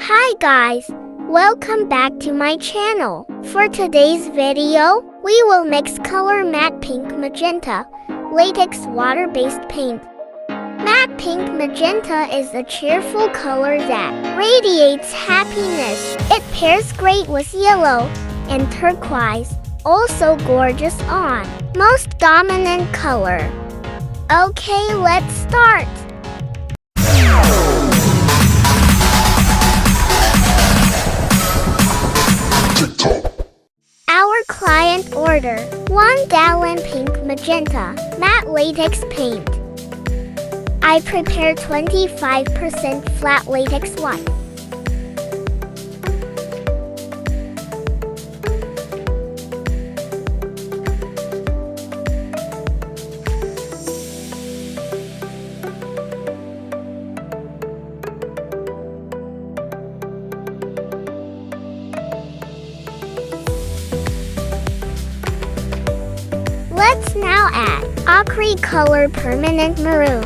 Hi guys, welcome back to my channel. For today's video, we will mix color Matte Pink Magenta, Latex Water-Based Paint. Matte Pink Magenta is a cheerful color that radiates happiness. It pairs great with yellow and turquoise, also gorgeous on most dominant color. Okay, let's start. Our client order 1 gallon pink magenta matte latex paint. I prepare 25% flat latex white. Let's now add Acrylic color permanent maroon.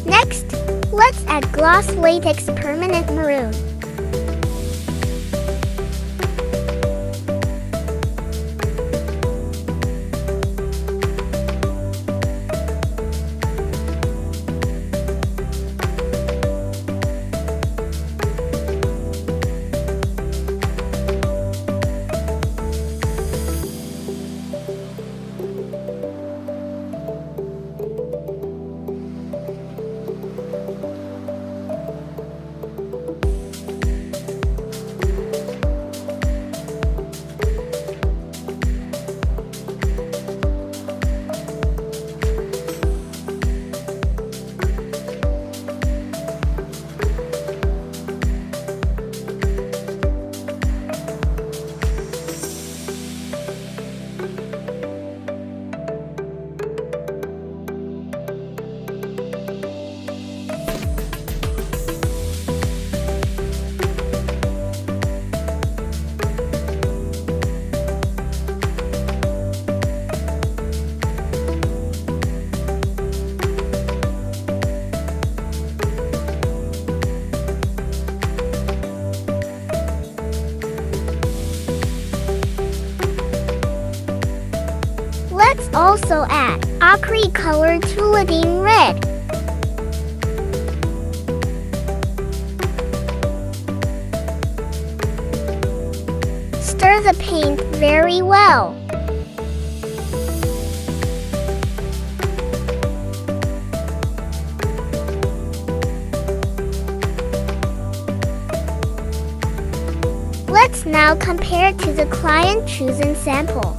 Next, let's add gloss latex permanent maroon. Let's also add Acrylic color Tuladine red. Stir the paint very well. Let's now compare to the client chosen sample.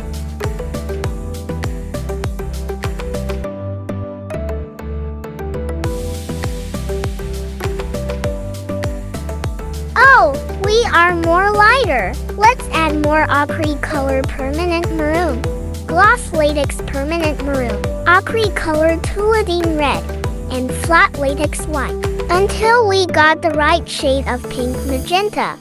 Oh, we are more lighter. Let's add more Acrylic color permanent maroon, gloss latex permanent maroon, Acrylic color Tuladine red, and flat latex white until we got the right shade of pink magenta.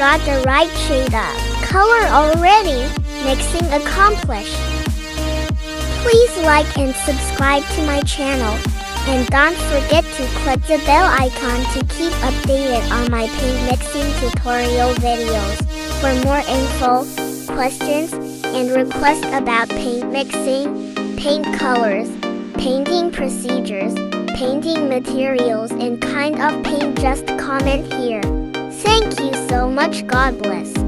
got the right shade of color already. Mixing accomplished. Please like and subscribe to my channel. And don't forget to click the bell icon to keep updated on my paint mixing tutorial videos. For more info, questions, and requests about paint mixing, paint colors, painting procedures, painting materials, and kind of paint, just comment here. Thank you so much. God bless.